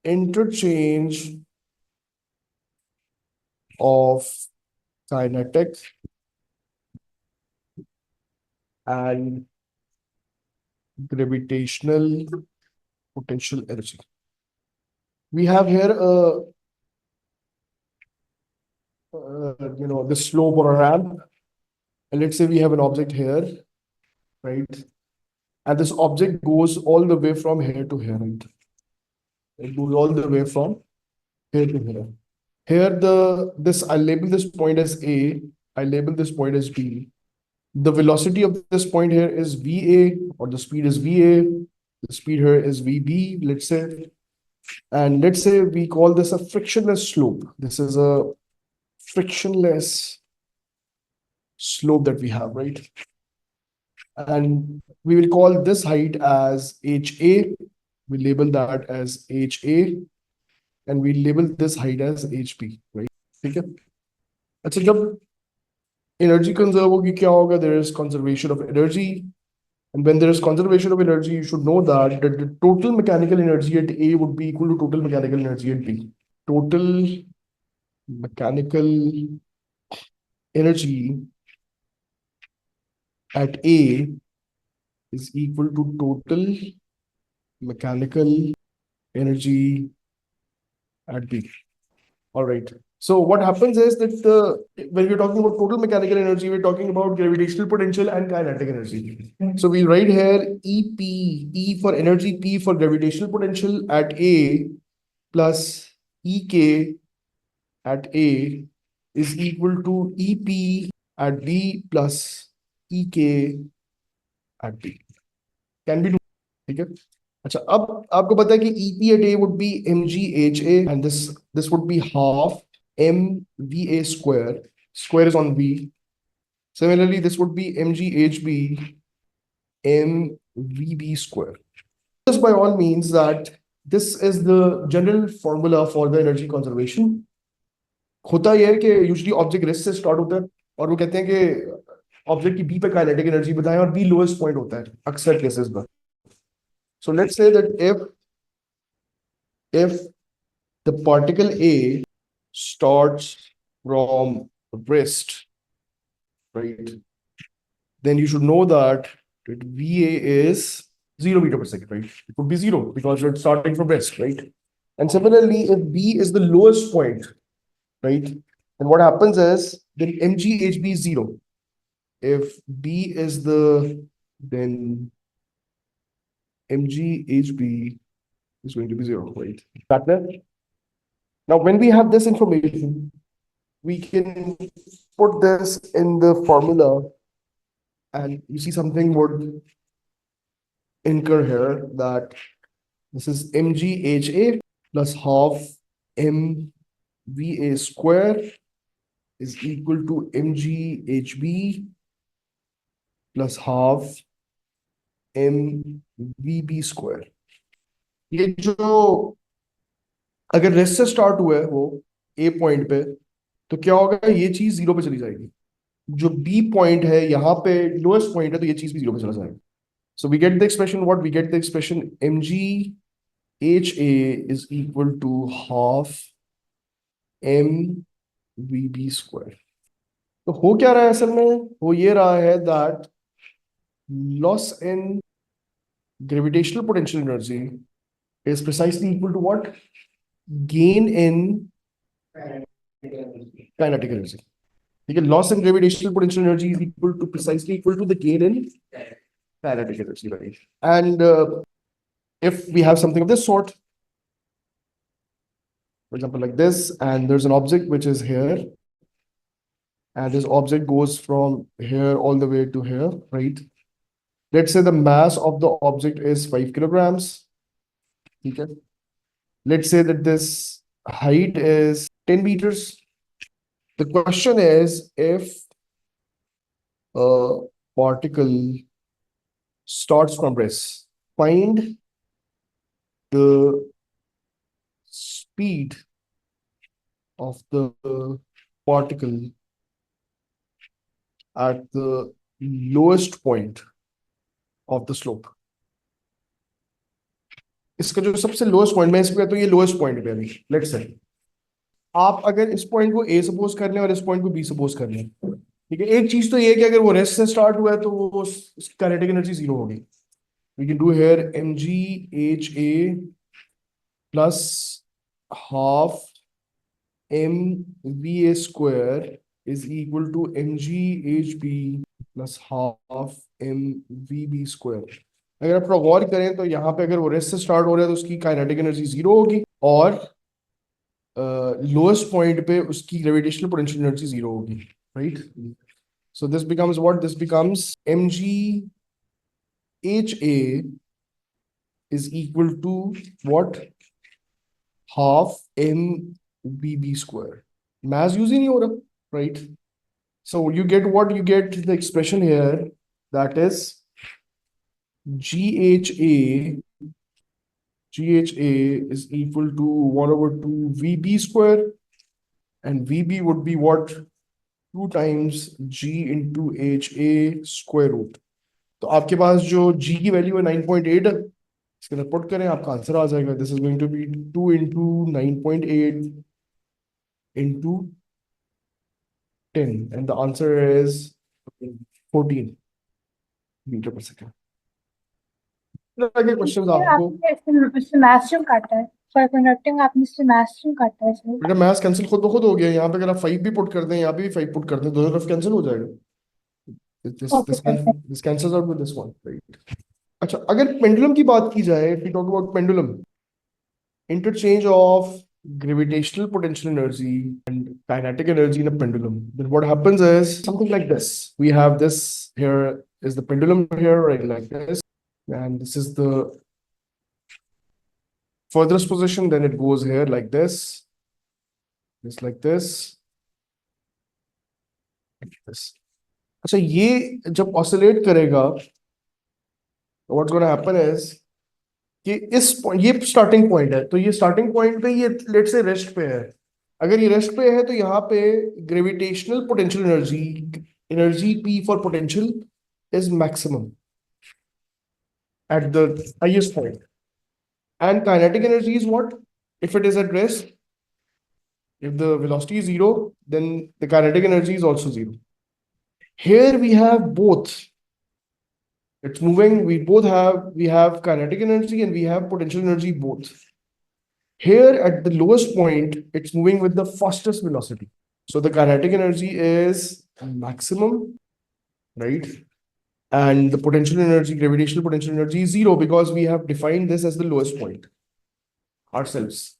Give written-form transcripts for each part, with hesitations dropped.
interchange of kinetic and gravitational potential energy. We have here the slope or a ramp, and let's say we have an object here, right? And this object goes all the way from here to here, right? It goes all the way from here to here. Here, I label this point as A, I label this point as B. The velocity of this point here is VA, or the speed is VA, the speed here is VB, let's say. And let's say we call this a frictionless slope. This is a frictionless slope that we have, right? And we will call this height as HA. We label that as HA, and we label this height as HP, right? ठीक है? अच्छा, जब energy conserve होगी क्या होगा? There is conservation of energy. And when there is conservation of energy, you should know that the total mechanical energy at A would be equal to total mechanical energy at B. Total mechanical energy at A is equal to total mechanical energy at B. All right. So what happens is that when we're talking about total mechanical energy, we're talking about gravitational potential and kinetic energy. So we write here EP, E for energy, P for gravitational potential at A plus EK at A is equal to EP at B plus EK at B. Can be do, ठीक है? अच्छा, अब आपको पता है कि EP at A would be mgHA, and this would be half mVA square. Square is on V. Similarly, this would be mgHB mVB square. This by all means that this is the general formula for the energy conservation. होता यह है कि usually object rest से start होता है और वो कहते हैं कि ऑब्जेक्ट की बी पे काइनेटिक एनर्जी बताएं और बी लोएस्ट पॉइंट होता है अक्सर केसेस में. So let's say that if the particle A starts from rest, right, then you should know that VA is 0 meter per second, right? It would be 0 because you're starting from rest, right? And similarly, if B is the lowest point, right, then what happens is then mgHB is 0. If B is then mgHB is going to be 0, right? Got that? Now, when we have this information, we can put this in the formula, and you see something would incur here that this is mgHA plus half mVA square is equal to mgHB plus half mVB square. ये जो अगर rest से start हुआ है वो ए point पे, तो क्या होगा? ये चीज 0 पे चली जाएगी. जो बी पॉइंट है यहाँ पे लोएस्ट पॉइंट है, तो ये चीज भी 0 पे चला जाएगा. So we get the expression what? We get the expression mgHA is equal to half mVB square. तो हो क्या रहा है असल में? हो ये रहा है that loss in gravitational potential energy is precisely equal to what? Gain in kinetic energy. ठीक है, loss in gravitational potential energy is precisely equal to the gain in kinetic energy, right? And if we have something of this sort, for example, like this, and there's an object which is here, and this object goes from here all the way to here, right? Let's say the mass of the object is 5 kilograms. Okay. Let's say that this height is 10 meters. The question is, if a particle starts from rest, find the speed of the particle at the lowest point of the slope. इसका जो सबसे lowest point, मैं इसको कहता हूँ ये lowest point पे अभी, लेट्स से आप अगर इस पॉइंट को ए सपोज कर लें और इस पॉइंट को बी सपोज कर लें, ठीक है, एक चीज तो ये है कि अगर वो रेस्ट से स्टार्ट हुआ है तो वो उसकी काइनेटिक एनर्जी जीरो होगी. We can do here mgha plus half mva square is equal to mghb plus half mvb square. अगर आप गौर करें तो यहाँ पे अगर वो रेस्ट से स्टार्ट हो रहा है तो उसकी काइनेटिक एनर्जी जीरो होगी, और लोएस्ट पॉइंट पे उसकी ग्रेविटेशनल पोटेंशियल एनर्जी जीरो होगी, right. So this becomes what? This becomes mgha is equal to what? Half mvb square. Mass use ही नहीं हो रहा, right? So you get what? You get the expression here, that is gha is equal to 1 over 2 vb square, and vb would be what? 2 times g into ha square root. तो आपके पास जो g की value है 9.8, इसके अंदर put करें आपका answer आ जाएगा. This is going to be 2 into 9.8 into 10, and the answer is 14 metre per second. लगे क्वेश्चंस आपको? आपने इससे मैथ स्ट्रीम काटा है, फॉर कंडक्टिंग आपने इससे मैथ स्ट्रीम काटा है इसमें. बेटा मैथ्स कैंसिल खुद ब खुद हो गया. यहाँ पे अगर आप 5 भी पुट कर दें, यहाँ पे भी 5 पुट कर दें, दोनों तरफ कैंसिल हो जाएगा. Okay perfect. This cancels out with this one, right. अच्छा, अगर पेंडुलम की बात की जाए, if we talk about pendulum, interchange of gravitational potential energy and kinetic energy in a pendulum, then what happens is something like this. We have this here is the pendulum here, right, like this, and this is the furthest position. Then it goes here like this, just like this, like this. अच्छा, ये जब oscillate करेगा, what's going to happen is कि इस ये starting point है, तो ये स्टार्टिंग पॉइंट पे ये लेट से रेस्ट पे है. अगर ये रेस्ट पे है तो यहाँ पे gravitational potential energy, energy P for potential, is maximum at the highest point. And kinetic energy is what? If it is at rest, if the velocity is zero, then the kinetic energy is also zero. Here we have both. It's moving. We have kinetic energy and we have potential energy both. Here at the lowest point, it's moving with the fastest velocity. So the kinetic energy is maximum, right? And the potential energy, gravitational potential energy is zero, because we have defined this as the lowest point ourselves.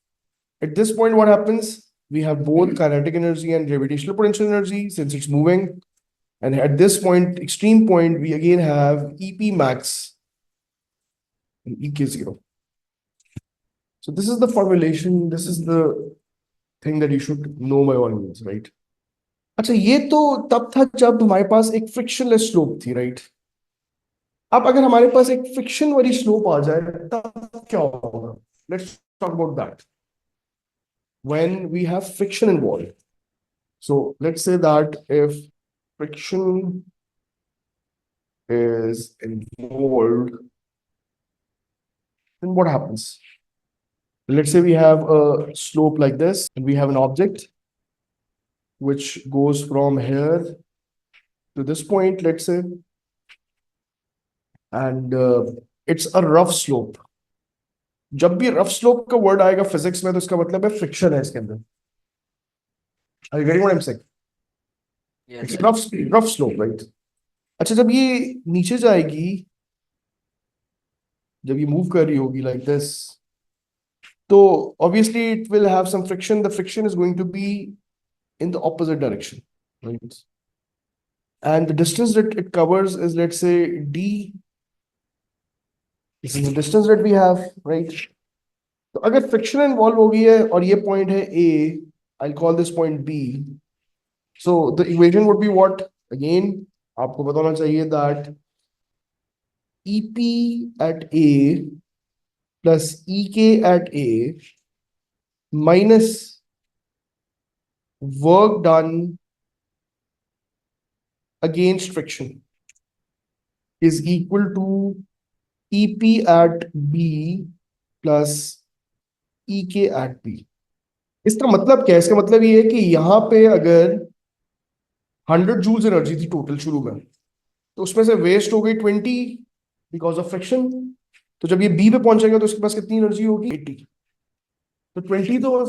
At this point, what happens? We have both kinetic energy and gravitational potential energy since it's moving. And at this point, extreme point, we again have EP max and EK zero. So this is the formulation. This is the thing that you should know by all means, right? अच्छा, ये तो तब था जब हमारे पास एक frictionless slope थी, right. अब अगर हमारे पास एक फ्रिक्शन वाली स्लोप आ जाए तब क्या होगा? Let's talk about that. When we have friction involved, so let's say that if friction is involved, then what happens? Let's say we have a slope like this, and we have an object which goes from here to this point, let's say, and it's a rough slope. जब भी rough slope का word आएगा physics में, तो इसका मतलब है friction है इसके अंदर. Are you getting what I'm saying? It's rough slope, right? अच्छा, जब ये नीचे जाएगी, जब ये मूव कर रही होगी like this, तो obviously it will have some friction. The friction is going to be in the opposite direction, right? And the distance that it covers is, let's say, d. This is the distance that we have, right? तो अगर friction involve हो गई है और ये point है A, I'll call this point B. So the equation would be what? Again, आपको पता होना चाहिए that EP at A plus EK at A minus work done against friction is equal to EP at B plus E K at P. इसका मतलब क्या है? इसका मतलब ये है कि यहाँ पे अगर 100 जूल्स एनर्जी थी टोटल शुरू में, तो उसमें से वेस्ट हो गई 20 बिकॉज ऑफ फ्रिक्शन। तो जब ये बी पे पहुंचेगा तो इसके पास कितनी एनर्जी होगी? 80। तो 20 तो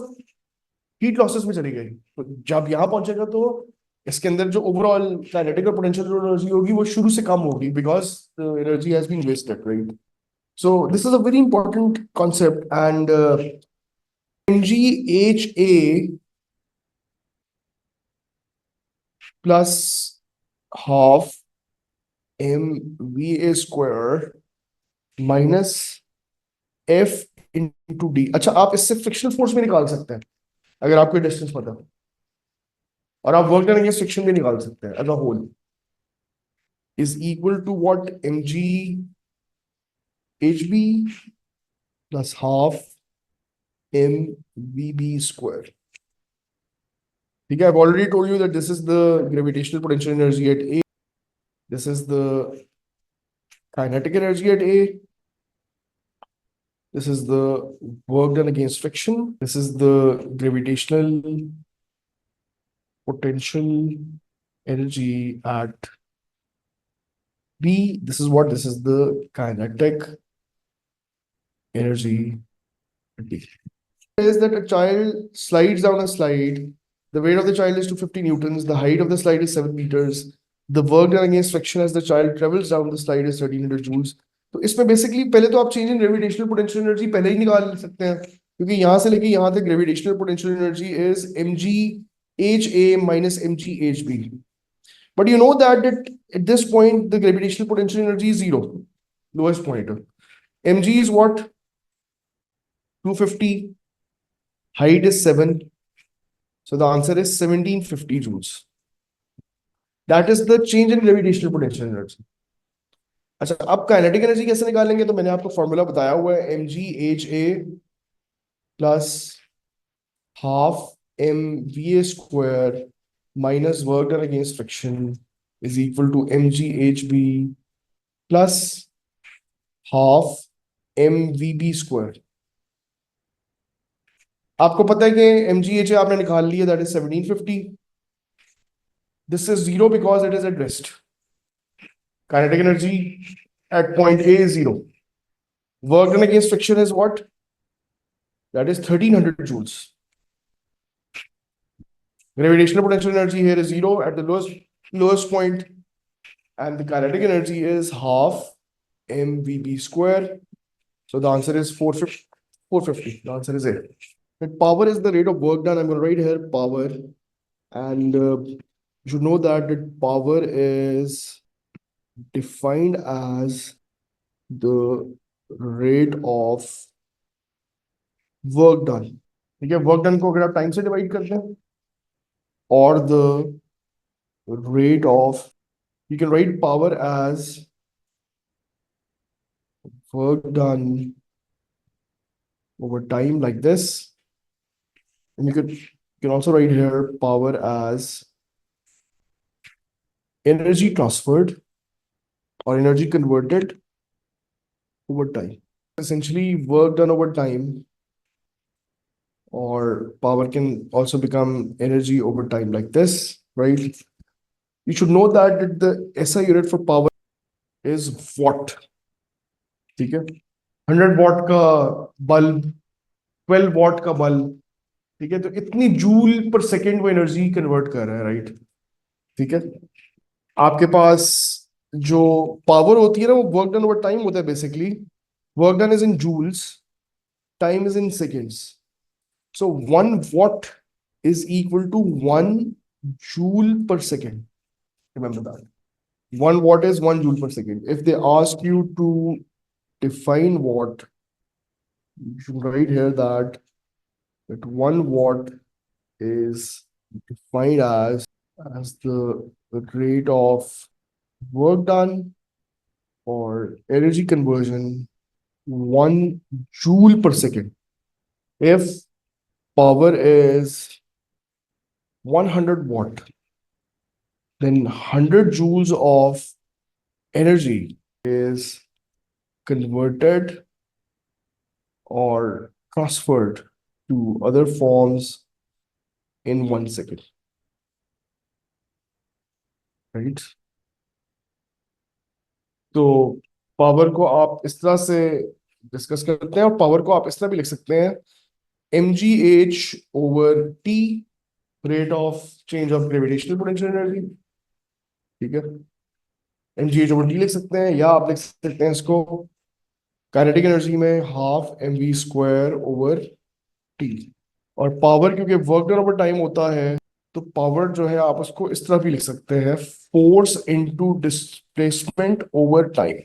हीट लॉसेस में चली गई। तो जब यहाँ पहुंचेगा तो इसके अंदर जो ओवरऑल काइनेटिक और पोटेंशियल एनर्जी होगी वो शुरू से कम होगी, because energy has been wasted, right? So this is a very important concept, and MgHa plus half mva square minus f into d। अच्छा, आप इससे फ्रिक्शनल फोर्स भी निकाल सकते हैं अगर आपको डिस्टेंस पता हो, और आप वर्क डन अगेंस्ट फ्रिक्शन भी निकाल सकते हैं as a whole is equal to what? mgHb plus half mvb square। ठीक है, I've already told you that this is the gravitational potential energy at A. This is the kinetic energy at A. This is the work done against friction. This is the gravitational potential energy at B. This is what? This is the kinetic energy at D. Is that a child slides down a slide. The weight of the child is 250 newtons. The height of the slide is 7 meters. The work done against friction as the child travels down the slide is 1300 joules. तो इसमें basically पहले तो आप change in gravitational potential energy पहले ही निकाल सकते हैं, क्योंकि यहाँ से लेके यहाँ तक gravitational potential energy is mgHa minus mgHb. But you know that at this point the gravitational potential energy is zero, lowest point. Mg is what? 250. Height is 7. So the answer is 1750 joules. That is the change in gravitational potential energy. अच्छा, अब kinetic energy कैसे निकालेंगे? तो मैंने आपको formula बताया हुआ है, mgHa plus half mva square minus work done against friction is equal to mgHb plus half mvb square. आपको पता है कि mgHa आपने निकाल लिया, that is 1750। This is zero because it is at rest. Kinetic energy at point A is zero. Work done against friction is what? That is 1300 joules. Gravitational potential energy here is zero at the lowest point, and the kinetic energy is half mvb square. So the answer is 450. The answer is A. That power is the rate of work done. I'm going to write here power, and you should know that the power is defined as the rate of work done। ठीक है, work done को अगर आप time से divide करते हैं, और the rate of, you can write power as work done over time like this, and you can also write here power as energy transferred or energy converted over time. Essentially, work done over time, or power can also become energy over time like this, right? You should know that the SI unit for power is watt। ठीक है, 100 what का bulb, 12 what का bulb, ठीक है, तो इतनी joule पर second वो एनर्जी कन्वर्ट कर रहा है, राइट? ठीक है, आपके पास जो पावर होती है ना, वो वर्क डन ओवर टाइम होता है basically. Work done is in joules, time is in seconds. So 1 watt is equal to 1 joule per second. Remember that. 1 watt is 1 joule per second. If they ask you to define watt, you should write here that 1 watt is defined as the rate of work done or energy conversion 1 joule per second. If power is 100 watt, then 100 joules of energy is converted or transferred to other forms in 1 second, right? तो power को आप इस तरह से discuss करते हैं, और power को आप इस तरह भी लिख सकते हैं, mgh/t, rate of change of gravitational potential energy, ठीक है। mgh/t लिख सकते हैं, या आप लिख सकते हैं इसको काइनेटिक एनर्जी में ½ mv²/t। और पावर क्योंकि वर्क डन ओवर टाइम होता है, तो पावर जो है आप उसको इस तरह भी लिख सकते हैं, force into displacement over time.